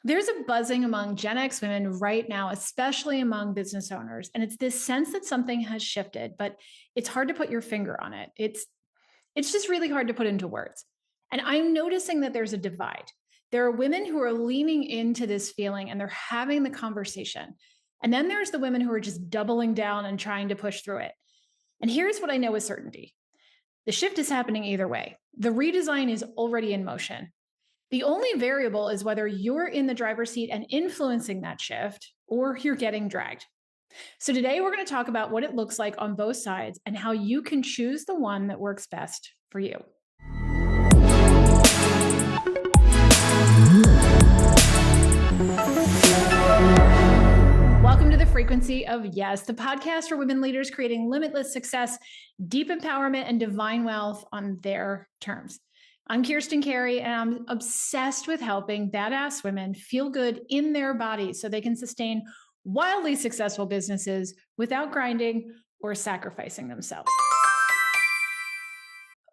There's a buzzing among Gen X women right now, especially among business owners. And it's this sense that something has shifted, but it's hard to put your finger on it. It's just really hard to put into words. And I'm noticing that there's a divide. There are women who are leaning into this feeling and they're having the conversation. And then there's the women who are just doubling down and trying to push through it. And here's what I know with certainty: the shift is happening either way. The redesign is already in motion. The only variable is whether you're in the driver's seat and influencing that shift or you're getting dragged. So, today we're going to talk about what it looks like on both sides and how you can choose the one that works best for you. Welcome to the Frequency of Yes, the podcast for women leaders creating limitless success, deep empowerment, and divine wealth on their terms. I'm Kirstin, Carey, and I'm obsessed with helping badass women feel good in their bodies so they can sustain wildly successful businesses without grinding or sacrificing themselves.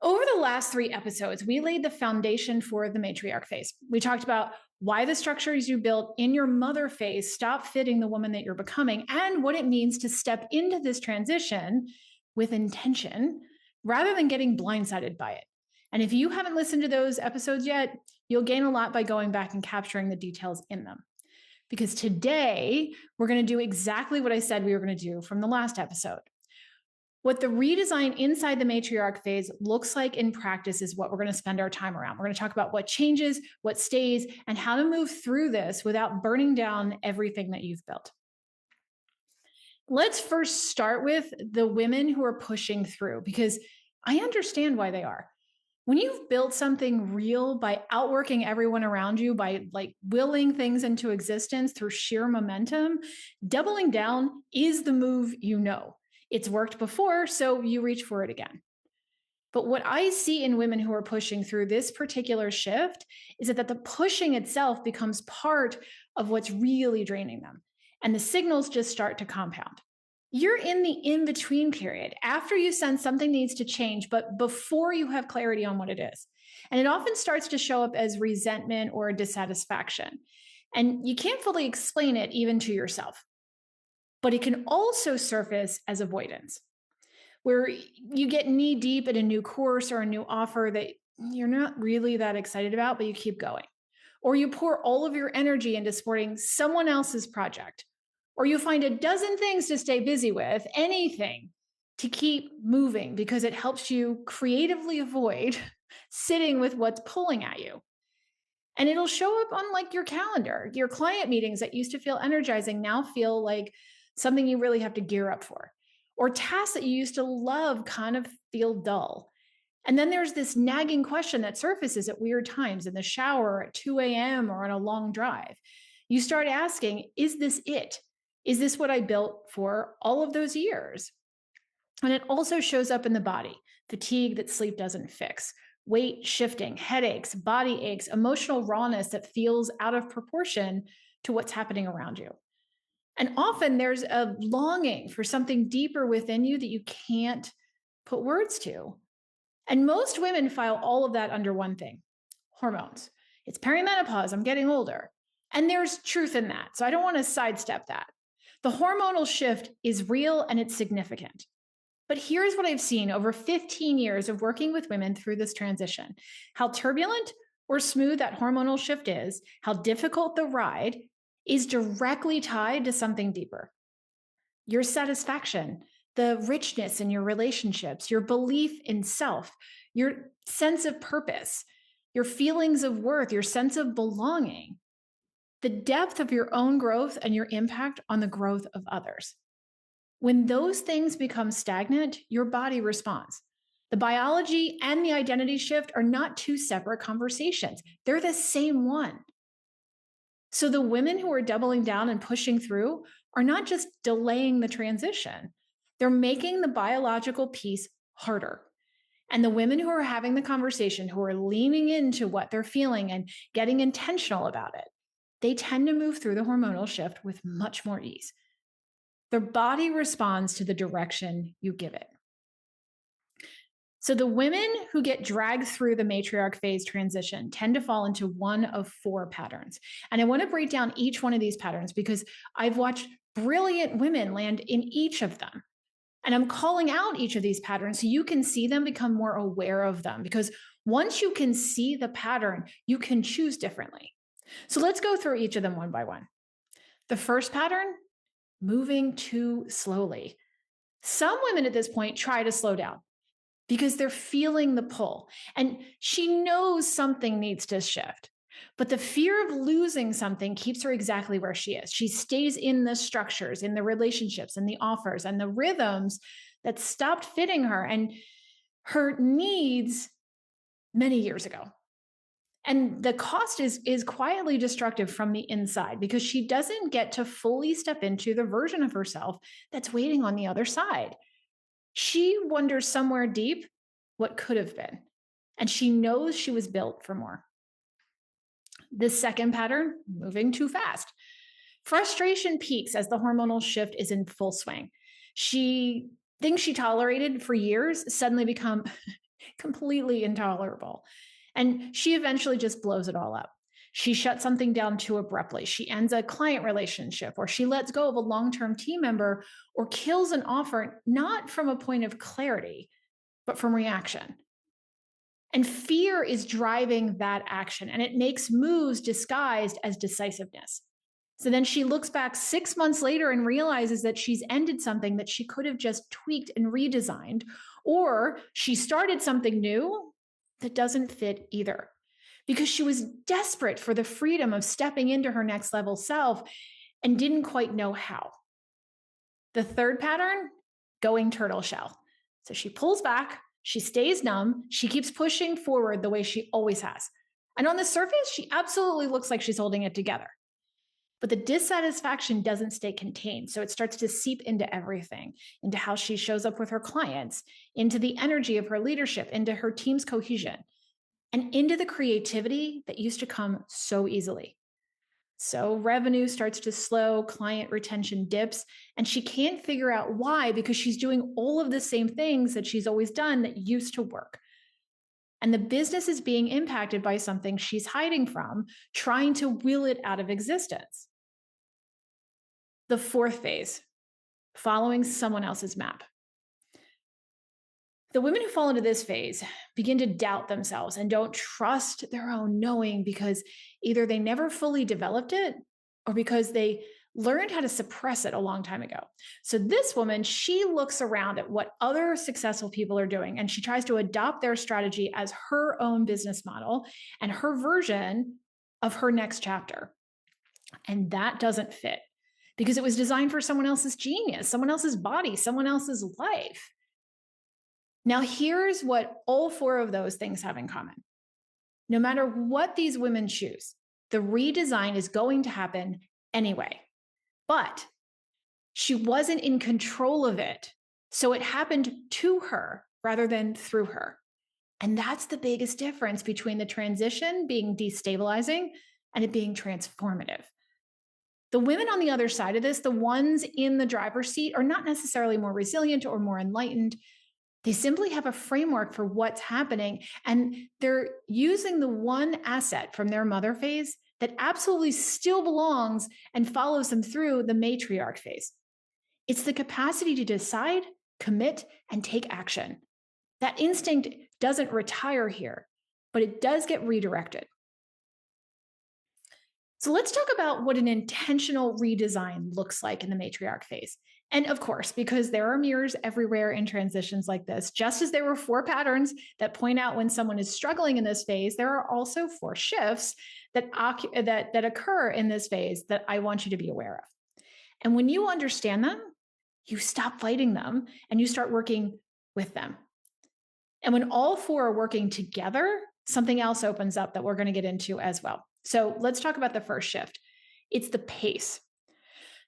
Over the last 3 episodes, we laid the foundation for the matriarch phase. We talked about why the structures you built in your mother phase stop fitting the woman that you're becoming and what it means to step into this transition with intention rather than getting blindsided by it. And if you haven't listened to those episodes yet, you'll gain a lot by going back and capturing the details in them. Because today, we're going to do exactly what I said we were going to do from the last episode. What the redesign inside the matriarch phase looks like in practice is what we're going to spend our time around. We're going to talk about what changes, what stays, and how to move through this without burning down everything that you've built. Let's first start with the women who are pushing through, because I understand why they are. When you've built something real by outworking everyone around you, by willing things into existence through sheer momentum, doubling down is the move you know. It's worked before, so you reach for it again. But what I see in women who are pushing through this particular shift is that the pushing itself becomes part of what's really draining them. And the signals just start to compound. You're in the in-between period after you sense something needs to change, but before you have clarity on what it is. And it often starts to show up as resentment or dissatisfaction. And you can't fully explain it even to yourself. But it can also surface as avoidance, where you get knee deep in a new course or a new offer that you're not really that excited about, but you keep going. Or you pour all of your energy into supporting someone else's project. Or you find a dozen things to stay busy with, anything to keep moving because it helps you creatively avoid sitting with what's pulling at you. And it'll show up on your calendar. Your client meetings that used to feel energizing now feel like something you really have to gear up for. Or tasks that you used to love kind of feel dull. And then there's this nagging question that surfaces at weird times in the shower at 2 a.m. or on a long drive. You start asking, is this it? Is this what I built for all of those years? And it also shows up in the body: fatigue that sleep doesn't fix, weight shifting, headaches, body aches, emotional rawness that feels out of proportion to what's happening around you. And often there's a longing for something deeper within you that you can't put words to. And most women file all of that under one thing: hormones. It's perimenopause, I'm getting older. And there's truth in that. So I don't want to sidestep that. The hormonal shift is real and it's significant. But here's what I've seen over 15 years of working with women through this transition: how turbulent or smooth that hormonal shift is, how difficult the ride is directly tied to something deeper. Your satisfaction, the richness in your relationships, your belief in self, your sense of purpose, your feelings of worth, your sense of belonging, the depth of your own growth and your impact on the growth of others. When those things become stagnant, your body responds. The biology and the identity shift are not two separate conversations. They're the same one. So the women who are doubling down and pushing through are not just delaying the transition, they're making the biological piece harder. And the women who are having the conversation, who are leaning into what they're feeling and getting intentional about it, they tend to move through the hormonal shift with much more ease. Their body responds to the direction you give it. So the women who get dragged through the matriarch phase transition tend to fall into one of 4 patterns. And I want to break down each one of these patterns because I've watched brilliant women land in each of them. And I'm calling out each of these patterns so you can see them, become more aware of them. Because once you can see the pattern, you can choose differently. So let's go through each of them one by one. The first pattern, moving too slowly. Some women at this point try to slow down because they're feeling the pull. And she knows something needs to shift. But the fear of losing something keeps her exactly where she is. She stays in the structures, in the relationships, and the offers, and the rhythms that stopped fitting her and her needs many years ago. And the cost is quietly destructive from the inside because she doesn't get to fully step into the version of herself that's waiting on the other side. She wonders somewhere deep what could have been, and she knows she was built for more. The second pattern, moving too fast. Frustration peaks as the hormonal shift is in full swing. Things she tolerated for years suddenly become completely intolerable. And she eventually just blows it all up. She shuts something down too abruptly. She ends a client relationship, or she lets go of a long-term team member, or kills an offer, not from a point of clarity, but from reaction. And fear is driving that action, and it makes moves disguised as decisiveness. So then she looks back 6 months later and realizes that she's ended something that she could have just tweaked and redesigned, or she started something new that doesn't fit either because she was desperate for the freedom of stepping into her next level self and didn't quite know how. The third pattern, going turtle shell. So she pulls back, she stays numb, she keeps pushing forward the way she always has. And on the surface, she absolutely looks like she's holding it together. But the dissatisfaction doesn't stay contained. So it starts to seep into everything, into how she shows up with her clients, into the energy of her leadership, into her team's cohesion, and into the creativity that used to come so easily. So revenue starts to slow, client retention dips, and she can't figure out why because she's doing all of the same things that she's always done that used to work. And the business is being impacted by something she's hiding from, trying to will it out of existence. The fourth phase, following someone else's map. The women who fall into this phase begin to doubt themselves and don't trust their own knowing because either they never fully developed it or because they learned how to suppress it a long time ago. So this woman, she looks around at what other successful people are doing and she tries to adopt their strategy as her own business model and her version of her next chapter. And that doesn't fit because it was designed for someone else's genius, someone else's body, someone else's life. Now, here's what all 4 of those things have in common. No matter what these women choose, the redesign is going to happen anyway. But she wasn't in control of it. So it happened to her rather than through her. And that's the biggest difference between the transition being destabilizing and it being transformative. The women on the other side of this, the ones in the driver's seat, are not necessarily more resilient or more enlightened. They simply have a framework for what's happening, and they're using the one asset from their mother phase that absolutely still belongs and follows them through the matriarch phase. It's the capacity to decide, commit, and take action. That instinct doesn't retire here, but it does get redirected. So let's talk about what an intentional redesign looks like in the matriarch phase. And of course, because there are mirrors everywhere in transitions like this, just as there were 4 patterns that point out when someone is struggling in this phase, there are also 4 shifts that occur in this phase that I want you to be aware of. And when you understand them, you stop fighting them and you start working with them. And when all 4 are working together, something else opens up that we're going to get into as well. So let's talk about the first shift. It's the pace.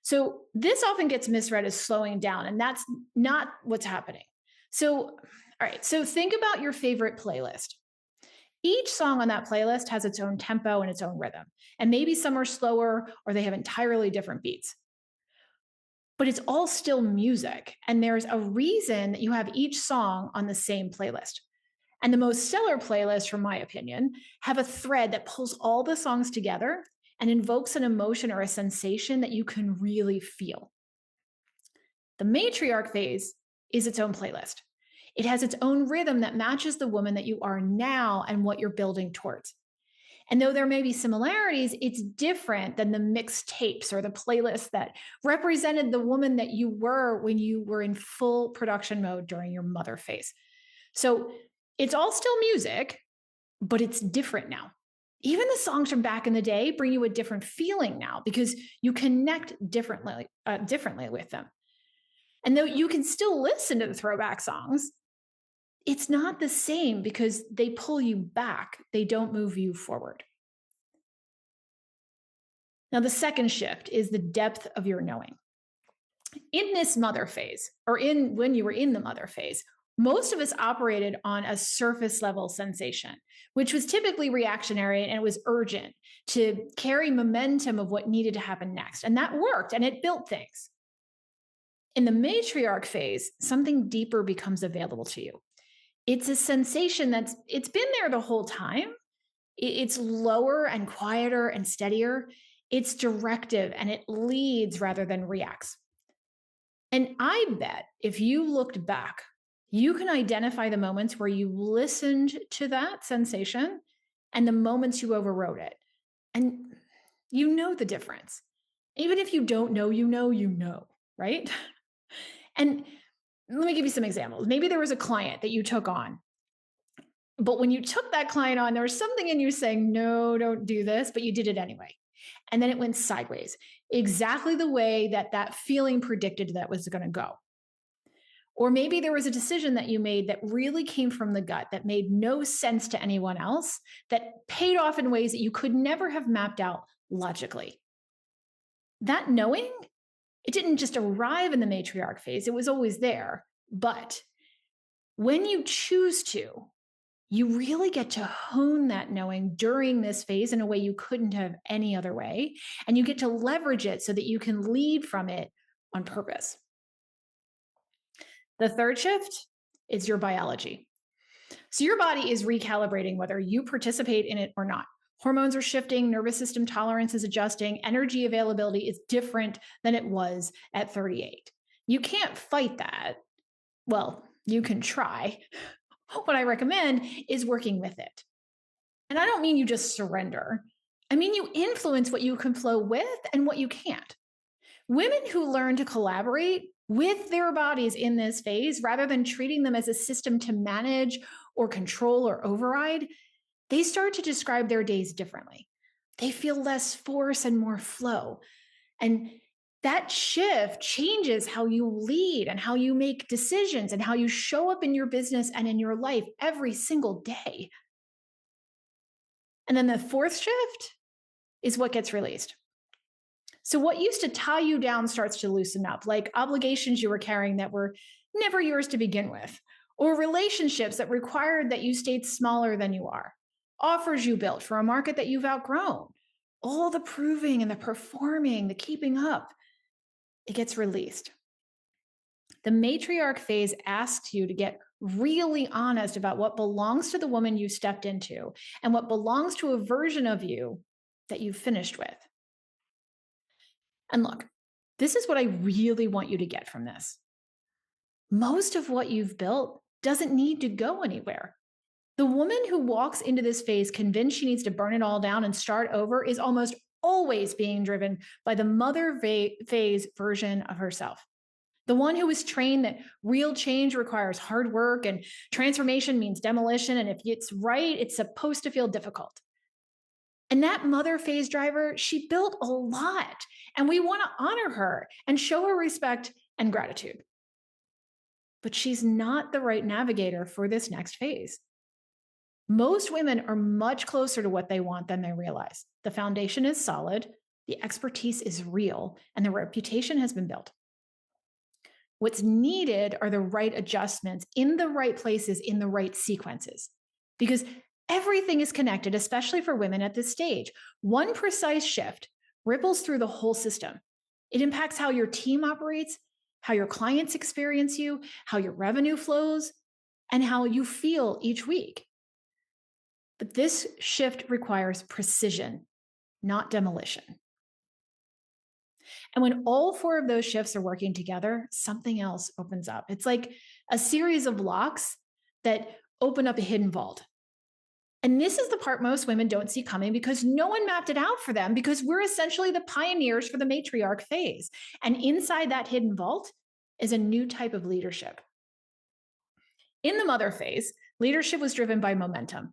So this often gets misread as slowing down, and that's not what's happening. So, all right, so think about your favorite playlist. Each song on that playlist has its own tempo and its own rhythm, and maybe some are slower or they have entirely different beats. but it's all still music. And there's a reason that you have each song on the same playlist. And the most stellar playlists, from my opinion, have a thread that pulls all the songs together and invokes an emotion or a sensation that you can really feel. The matriarch phase is its own playlist. It has its own rhythm that matches the woman that you are now and what you're building towards. And though there may be similarities, it's different than the mixed tapes or the playlists that represented the woman that you were when you were in full production mode during your mother phase. So it's all still music, but it's different now. Even the songs from back in the day bring you a different feeling now because you connect differently with them. And though you can still listen to the throwback songs, it's not the same because they pull you back. They don't move you forward. Now, the second shift is the depth of your knowing. In this mother phase, or when you were in the mother phase, most of us operated on a surface level sensation, which was typically reactionary and it was urgent to carry momentum of what needed to happen next. And that worked and it built things. In the matriarch phase, something deeper becomes available to you. It's a sensation it's been there the whole time. It's lower and quieter and steadier. It's directive and it leads rather than reacts. And I bet if you looked back, you can identify the moments where you listened to that sensation and the moments you overrode it. And you know the difference. Even if you don't know, you know, right? And let me give you some examples. Maybe there was a client that you took on, but when you took that client on, there was something in you saying, no, don't do this, but you did it anyway. And then it went sideways, exactly the way that feeling predicted that was going to go. Or maybe there was a decision that you made that really came from the gut, that made no sense to anyone else, that paid off in ways that you could never have mapped out logically. That knowing, it didn't just arrive in the matriarch phase, it was always there. But when you choose to, you really get to hone that knowing during this phase in a way you couldn't have any other way. And you get to leverage it so that you can lead from it on purpose. The third shift is your biology. So your body is recalibrating whether you participate in it or not. Hormones are shifting, nervous system tolerance is adjusting, energy availability is different than it was at 38. You can't fight that. Well, you can try. What I recommend is working with it. And I don't mean you just surrender. I mean you influence what you can flow with and what you can't. Women who learn to collaborate with their bodies in this phase, rather than treating them as a system to manage or control or override, they start to describe their days differently. They feel less force and more flow. And that shift changes how you lead and how you make decisions and how you show up in your business and in your life every single day. And then the fourth shift is what gets released. So what used to tie you down starts to loosen up, like obligations you were carrying that were never yours to begin with, or relationships that required that you stayed smaller than you are, offers you built for a market that you've outgrown, all the proving and the performing, the keeping up, it gets released. The matriarch phase asks you to get really honest about what belongs to the woman you stepped into and what belongs to a version of you that you've finished with. And look, this is what I really want you to get from this. Most of what you've built doesn't need to go anywhere. The woman who walks into this phase convinced she needs to burn it all down and start over is almost always being driven by the mother phase version of herself. The one who was trained that real change requires hard work and transformation means demolition. And if it's right, it's supposed to feel difficult. And that mother phase driver, she built a lot. And we want to honor her and show her respect and gratitude. But she's not the right navigator for this next phase. Most women are much closer to what they want than they realize. The foundation is solid, the expertise is real, and the reputation has been built. What's needed are the right adjustments in the right places, in the right sequences, because everything is connected, especially for women at this stage. One precise shift ripples through the whole system. It impacts how your team operates, how your clients experience you, how your revenue flows, and how you feel each week. But this shift requires precision, not demolition. And when all four of those shifts are working together, something else opens up. It's like a series of locks that open up a hidden vault. And this is the part most women don't see coming because no one mapped it out for them, because we're essentially the pioneers for the matriarch phase. And inside that hidden vault is a new type of leadership. In the mother phase, leadership was driven by momentum.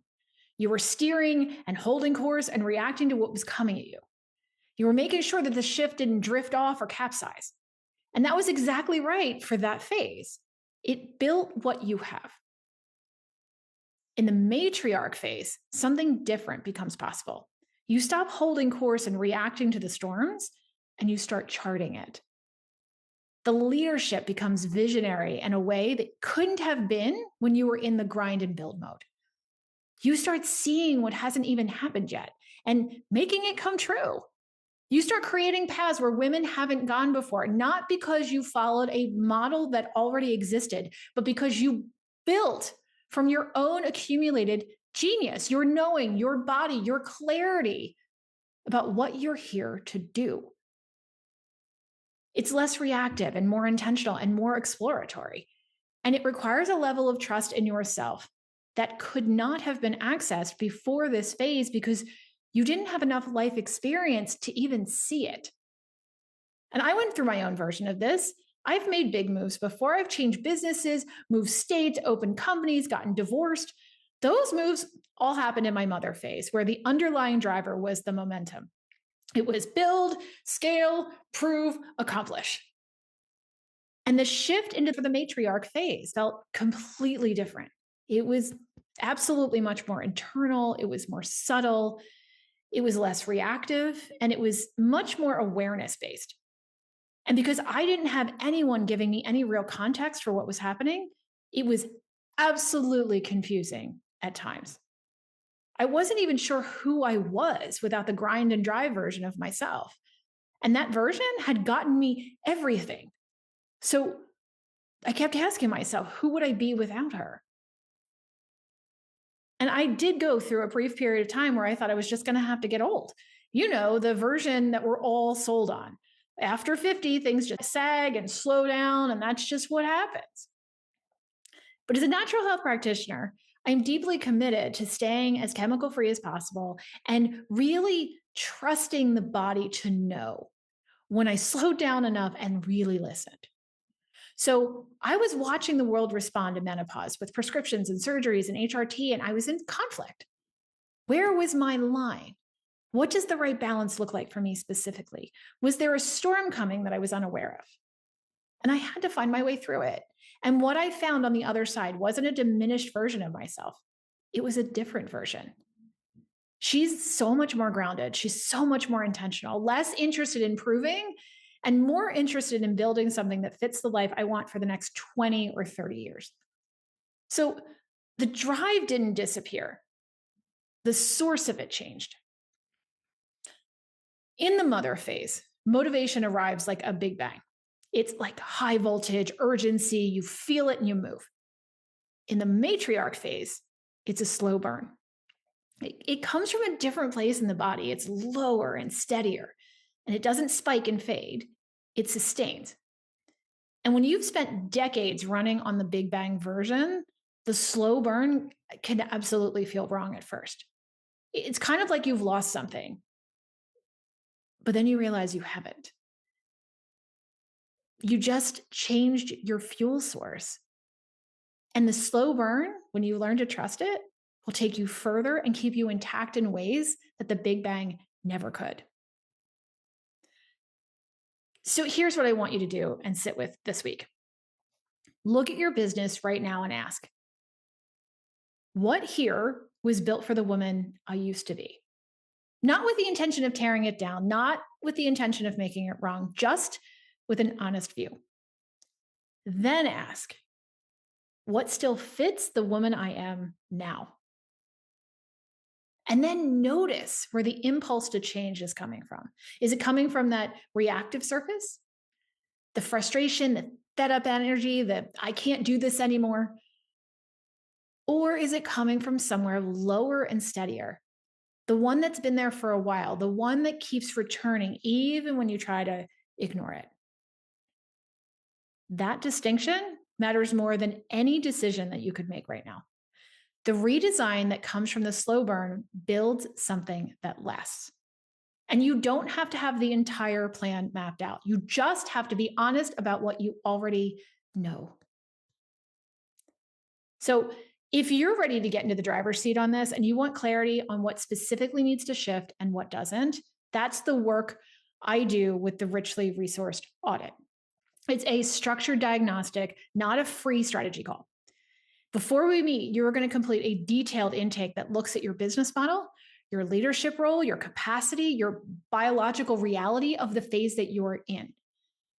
You were steering and holding course and reacting to what was coming at you. You were making sure that the shift didn't drift off or capsize. And that was exactly right for that phase. It built what you have. In the matriarch phase, something different becomes possible. You stop holding course and reacting to the storms, and you start charting it. The leadership becomes visionary in a way that couldn't have been when you were in the grind and build mode. You start seeing what hasn't even happened yet and making it come true. You start creating paths where women haven't gone before, not because you followed a model that already existed, but because you built from your own accumulated genius, your knowing, your body, your clarity about what you're here to do. It's less reactive and more intentional and more exploratory. And it requires a level of trust in yourself that could not have been accessed before this phase because you didn't have enough life experience to even see it. And I went through my own version of this. I've made big moves before. I've changed businesses, moved states, opened companies, gotten divorced. Those moves all happened in my mother phase, where the underlying driver was the momentum. It was build, scale, prove, accomplish. And the shift into the matriarch phase felt completely different. It was absolutely much more internal. It was more subtle. It was less reactive, and it was much more awareness-based. And because I didn't have anyone giving me any real context for what was happening, it was absolutely confusing at times. I wasn't even sure who I was without the grind and drive version of myself. And that version had gotten me everything. So I kept asking myself, who would I be without her? And I did go through a brief period of time where I thought I was just going to have to get old. You know, the version that we're all sold on. After 50, things just sag and slow down, and that's just what happens. But as a natural health practitioner, I'm deeply committed to staying as chemical free as possible and really trusting the body to know when I slowed down enough and really listened. So I was watching the world respond to menopause with prescriptions and surgeries and HRT, and I was in conflict. Where was my line? What does the right balance look like for me specifically? Was there a storm coming that I was unaware of? And I had to find my way through it. And what I found on the other side wasn't a diminished version of myself. It was a different version. She's so much more grounded. She's so much more intentional, less interested in proving and more interested in building something that fits the life I want for the next 20 or 30 years. So the drive didn't disappear. The source of it changed. In the mother phase, motivation arrives like a big bang. It's like high voltage, urgency, you feel it and you move. In the matriarch phase, it's a slow burn. It comes from a different place in the body. It's lower and steadier, and it doesn't spike and fade. It sustains. And when you've spent decades running on the big bang version, the slow burn can absolutely feel wrong at first. It's kind of like you've lost something, but then you realize you haven't. You just changed your fuel source. And the slow burn, when you learn to trust it, will take you further and keep you intact in ways that the big bang never could. So here's what I want you to do and sit with this week. Look at your business right now and ask, what here was built for the woman I used to be? Not with the intention of tearing it down, not with the intention of making it wrong, just with an honest view. Then ask, what still fits the woman I am now? And then notice where the impulse to change is coming from. Is it coming from that reactive surface? The frustration, the fed up energy, the I can't do this anymore? Or is it coming from somewhere lower and steadier? The one that's been there for a while, the one that keeps returning even when you try to ignore it. That distinction matters more than any decision that you could make right now. The redesign that comes from the slow burn builds something that lasts. And you don't have to have the entire plan mapped out. You just have to be honest about what you already know. So, if you're ready to get into the driver's seat on this and you want clarity on what specifically needs to shift and what doesn't, that's the work I do with the richly resourced audit. It's a structured diagnostic, not a free strategy call. Before we meet, you're going to complete a detailed intake that looks at your business model, your leadership role, your capacity, your biological reality of the phase that you're in.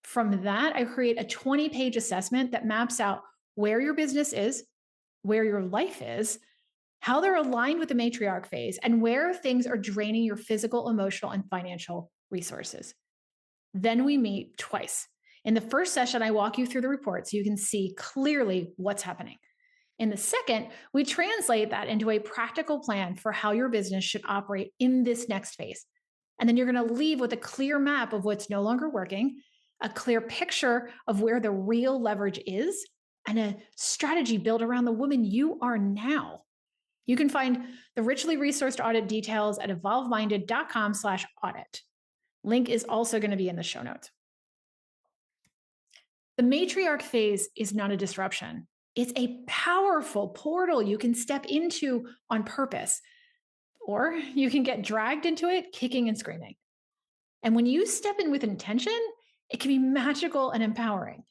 From that, I create a 20-page assessment that maps out where your business is, where your life is, how they're aligned with the matriarch phase, and where things are draining your physical, emotional, and financial resources. Then we meet twice. In the first session, I walk you through the report so you can see clearly what's happening. In the second, we translate that into a practical plan for how your business should operate in this next phase. And then you're going to leave with a clear map of what's no longer working, a clear picture of where the real leverage is, and a strategy built around the woman you are now. You can find the richly resourced audit details at evolveminded.com/audit. Link is also going to be in the show notes. The matriarch phase is not a disruption. It's a powerful portal you can step into on purpose, or you can get dragged into it kicking and screaming. And when you step in with intention, it can be magical and empowering.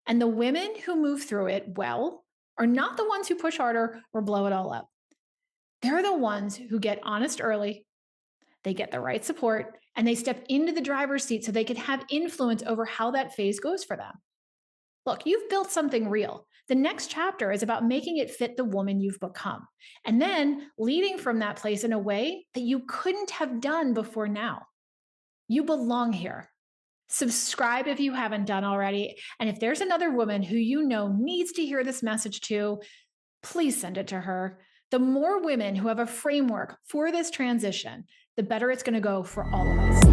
And the women who move through it well are not the ones who push harder or blow it all up. They're the ones who get honest early, they get the right support, and they step into the driver's seat so they can have influence over how that phase goes for them. Look, you've built something real. The next chapter is about making it fit the woman you've become, and then leading from that place in a way that you couldn't have done before now. You belong here. Subscribe if you haven't done already. And if there's another woman who you know needs to hear this message too, please send it to her. The more women who have a framework for this transition, the better it's going to go for all of us.